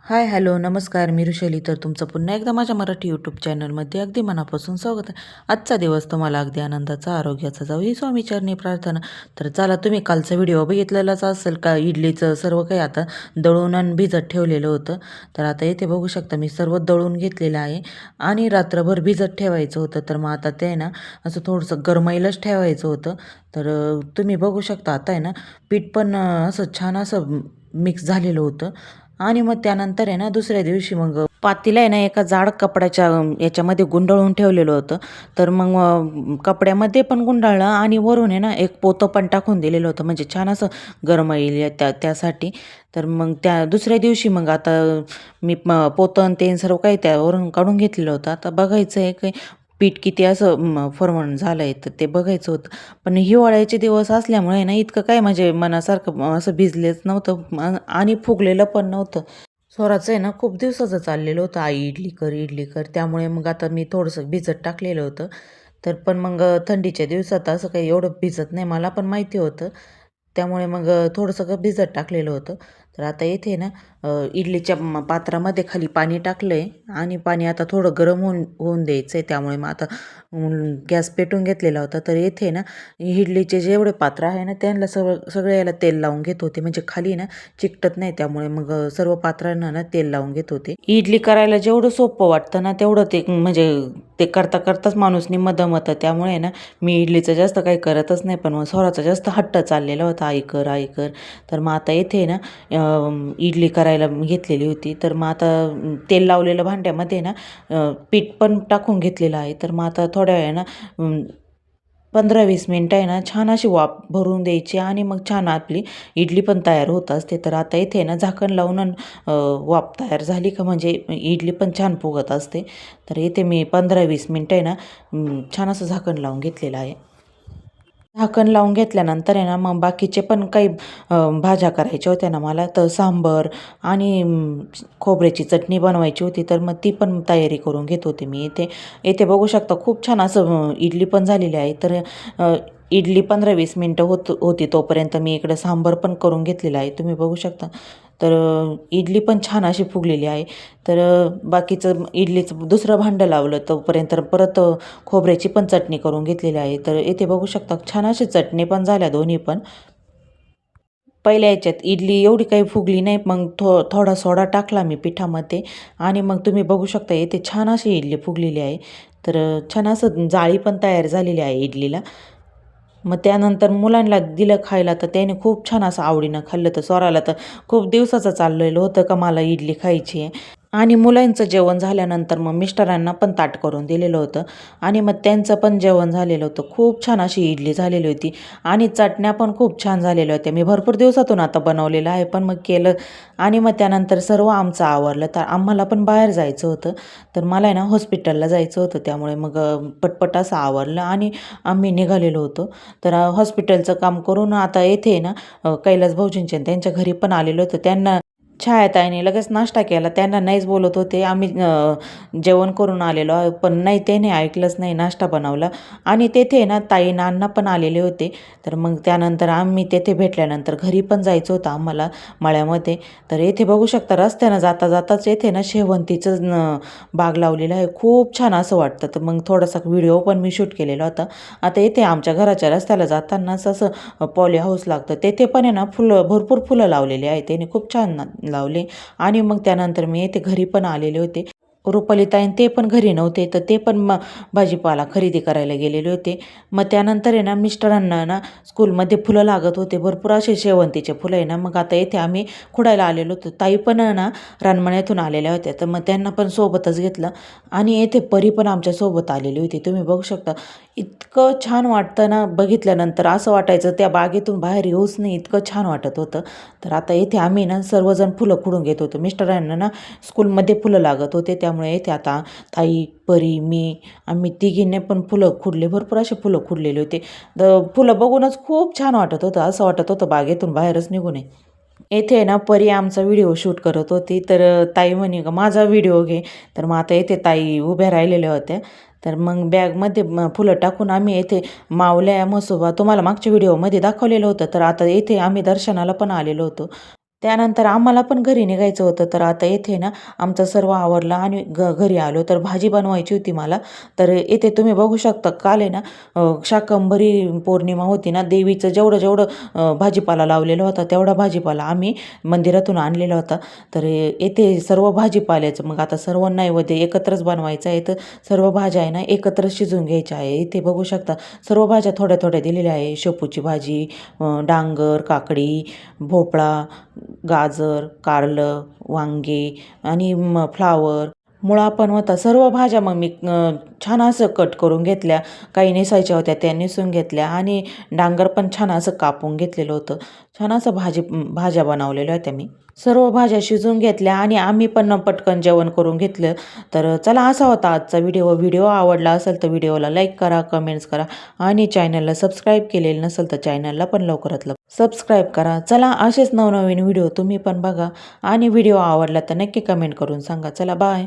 हाय, hello, नमस्कार. मी ऋषाली. तर तुमचं पुन्हा एकदा माझ्या मराठी यूट्यूब चॅनलमध्ये अगदी मनापासून स्वागत आहे. आजचा दिवस तुम्हाला अगदी आनंदाचा, आरोग्याचा जाऊ ही स्वामीचरणी प्रार्थना. तर चला, तुम्ही कालचा व्हिडिओ बघितलेलाच असेल का, इडलीचं सर्व काही आता दळून आणि भिजत ठेवलेलं होतं. तर आता इथे बघू शकता मी सर्व दळून घेतलेलं आहे आणि रात्रभर भिजत ठेवायचं होतं. तर मग आता ते आहे ना, असं थोडंसं गरमाईलाच ठेवायचं होतं. तर तुम्ही बघू शकता आता आहे ना, पीठ पण असं छान असं मिक्स झालेलं होतं. आणि मग त्यानंतर आहे ना, दुसऱ्या दिवशी मग पातेलं आहे ना, एका जाड कपड्याच्या याच्यामध्ये गुंडाळून ठेवलेलं होतं. तर मग कपड्यामध्ये पण गुंडाळलं आणि वरून आहे ना, एक पोतं पण टाकून दिलेलं होतं, म्हणजे छान असं गरम येईल त्यासाठी. तर मग त्या दुसऱ्या दिवशी मग आता मी पोतं आणि ते सर्व काही त्यावरून काढून घेतलेलं होतं. आता बघायचं आहे की पीठ किती असं फर्मंट झालं आहे, तर ते बघायचं होतं. पण हिवाळ्याचे दिवस असल्यामुळे ना, इतकं काय म्हणजे मनासारखं असं भिजलेच नव्हतं आणि फुगलेलं पण नव्हतं. स्वराचं आहे ना, खूप दिवसाचं चाललेलं होतं, आई इडली कर, इडली कर. त्यामुळे मग आता मी थोडंसं भिजत टाकलेलं होतं. तर पण मग थंडीच्या दिवसात असं काही एवढं भिजत नाही, मला पण माहिती होतं. त्यामुळे मग थोडंसं भिजत टाकलेलं होतं. तर आता इथे ना, इडलीच्या पात्रामध्ये खाली पाणी टाकलं आहे आणि पाणी आता थोडं गरम होऊन होऊन द्यायचं आहे. त्यामुळे मग आता गॅस पेटवून घेतलेला होता. तर इथे ना, इडलीचे जेवढे पात्र आहे ना, त्यांना सगळं याला तेल लावून घेत होते, म्हणजे खाली ना चिकटत नाही. त्यामुळे मग सर्व पात्रांना ना तेल लावून घेत होते. इडली करायला जेवढं सोपं वाटतं ना, तेवढं ते म्हणजे ते करता करताच माणूस निम्मं दमतं. त्यामुळे ना, मी इडलीचं जास्त काही करतच नाही. पण मग स्वराचा जास्त हट्ट चाललेला होता, आई कर, आई कर. तर मग आता इथे ना, इडली करायला घेतलेली होती. तर मग आता तेल लावलेलं भांड्यामध्ये ना, पीठ पण टाकून घेतलेलं आहे. तर मग आता थोड्या वेळानं 15-20 मिनटं आहे ना, छान अशी वाफ भरून द्यायची आणि मग छान आपली इडली पण तयार होत असते. तर आता इथे ना, झाकण लावून वाफ तयार झाली का म्हणजे इडली पण छान फुगत असते. तर इथे मी 15-20 मिनटं आहे ना, छान असं झाकण लावून घेतलेलं आहे. झाकण लावून घेतल्यानंतर आहे ना, मग बाकीचे पण काही भाज्या करायच्या होत्या ना मला. तर सांबार आणि खोबऱ्याची चटणी बनवायची होती. तर मग ती पण तयारी करून घेत होते मी इथे. इथे बघू शकता खूप छान असं इडली पण झालेली आहे. तर इडली 15-20 मिनटं होती तोपर्यंत मी इकडं सांबार पण करून घेतलेलं आहे, तुम्ही बघू शकता. तर इडली पण छान अशी फुगलेली आहे. तर बाकीचं इडलीचं दुसरं भांडं लावलं तोपर्यंत परत खोबऱ्याची पण चटणी करून घेतलेली आहे. तर इथे बघू शकता छान अशी चटणी पण झाल्या दोन्ही पण. पहिल्या याच्यात इडली एवढी काही फुगली नाही. मग थोडा सोडा टाकला मी पिठामध्ये आणि मग तुम्ही बघू शकता इथे छान अशी इडली फुगलेली आहे. तर छान असं जाळी पण तयार झालेली आहे इडलीला. मग त्यानंतर मुलांना दिलं खायला, तर त्याने खूप छान असं आवडीनं खाल्लं. तर स्वराला तर खूप दिवसाचं चाललेलं होतं का मला इडली खायची आहे. आणि मुलांचं जेवण झाल्यानंतर मग मिस्टरांना पण ताट करून दिलेलं होतं आणि मग त्यांचं पण जेवण झालेलं होतं. खूप छान अशी इडली झालेली होती आणि चटण्या पण खूप छान झालेल्या होत्या. मी भरपूर दिवसातून आता बनवलेलं आहे, पण मग केलं आणि मग त्यानंतर सर्व आमचं आवरलं. तर आम्हाला पण बाहेर जायचं होतं. तर मला आहे ना, हॉस्पिटलला जायचं होतं. त्यामुळे मग पटपट असं आवरलं आणि आम्ही निघालेलो होतो. तर हॉस्पिटलचं काम करून आता येथे ना, कैलास भाऊजींच्या त्यांच्या घरी पण आलेलो होतं. त्यांना छायाताईने लगेच नाश्ता केला. त्यांना नाहीच बोलत होते. आम्ही जेवण करून आलेलो आहे, पण नाही, त्याने ऐकलंच नाही, नाश्ता बनवला. आणि तेथे ना ताई नाना पण आलेले होते. तर मग त्यानंतर आम्ही तेथे भेटल्यानंतर घरी पण जायचं होतं आम्हाला मळ्यामध्ये. तर येथे बघू शकता रस्त्यानं जाता जाताच येथे ना शेवंतीचं बाग लावलेलं आहे. खूप छान असं वाटतं. तर मग थोडासा व्हिडिओ पण मी शूट केलेला होता. आता येथे आमच्या घराच्या रस्त्याला जातानाच असं पॉली हाऊस लागतं. तेथे पण आहे ना, भरपूर फुलं लावलेली आहेत. त्याने खूप छान लावले. आणि मग त्यानंतर मी येथे घरी पण आलेले होते. रुपालीताई ते पण घरी नव्हते, तर ते पण भाजीपाला खरेदी करायला गेलेले होते. मग त्यानंतर आहे ना, मिस्टरांना ना स्कूलमध्ये फुलं लागत होते, भरपूर असे शेवंतीचे फुलं आहे ना. मग आता येथे आम्ही खुडायला आलेलो होतो. ताई पण ना रानमळ्यातून आलेल्या होत्या, तर मग त्यांना पण सोबतच घेतलं आणि येथे परी पण आमच्यासोबत आलेली होती. तुम्ही बघू शकता इतकं छान वाटतं ना, बघितल्यानंतर असं वाटायचं त्या बागेतून बाहेर येऊच नाही, इतकं छान वाटत होतं. तर आता इथे आम्ही ना सर्वजण फुलं खुडून घेत होतो. मिस्टरांना ना स्कूलमध्ये फुलं लागत होते, त्यामुळे इथे आता ताई, परी, मी, आम्ही तिघींनी पण फुलं खुडले. भरपूर असे फुलं खुडलेले होते. तर फुलं बघूनच खूप छान वाटत होतं. असं वाटत होतं बागेतून बाहेरच निघू नये. येथे ना परी आमचा व्हिडिओ शूट करत होती. तर ताई म्हणे का माझा व्हिडिओ घे. तर मग आता येथे ताई उभ्या राहिलेल्या होत्या. तर मग बॅगमध्ये फुलं टाकून आम्ही येथे मावल्या म्हसोबा तुम्हाला मागच्या व्हिडिओमध्ये दाखवलेलं होतं. तर आता येथे आम्ही दर्शनाला पण आलेलो होतो. त्यानंतर आम्हाला पण घरी निघायचं होतं. तर आता येथे ना आमचं सर्व आवरलं आणि घरी आलो. तर भाजी बनवायची होती मला. तर येथे तुम्ही बघू शकता काल आहे ना शाकंभरी पौर्णिमा होती ना, देवीचं जेवढं भाजीपाला लावलेला होता तेवढा भाजीपाला आम्ही मंदिरातून आणलेला होता. तर येथे सर्व भाजीपाल्याचं मग आता सर्व नैवेद्य एकत्रच बनवायचं आहे. तर सर्व भाज्या आहे ना एकत्र शिजवून घ्यायच्या आहे. इथे बघू शकता सर्व भाज्या थोड्या दिलेल्या आहे. शेपूची भाजी, डांगर, काकडी, भोपळा, गाजर, कारलं, वांगे आणि फ्लावर, मुळा पण होता. सर्व भाज्या मग मी छान असं कट करून घेतल्या. काही नेसायच्या होत्या त्या नेसून घेतल्या आणि डांगर पण छान असं कापून घेतलेलं होतं. छान असं भाज्या बनवलेल्या होत्या मी. सर्व भाज्या शिजवून घेतल्या आणि आम्ही पण पटकन जेवण करून घेतलं. तर चला असा होता आजचा व्हिडिओ. व्हिडिओ आवडला असेल तर व्हिडिओला लाईक करा, कमेंट्स करा आणि चॅनलला सबस्क्राईब केलेलं नसेल तर चॅनलला पण लवकरात लवकर सबस्क्राईब करा. चला असेच नवनवीन व्हिडिओ तुम्ही पण बघा आणि व्हिडिओ आवडला तर नक्की कमेंट करून सांगा. चला बाय.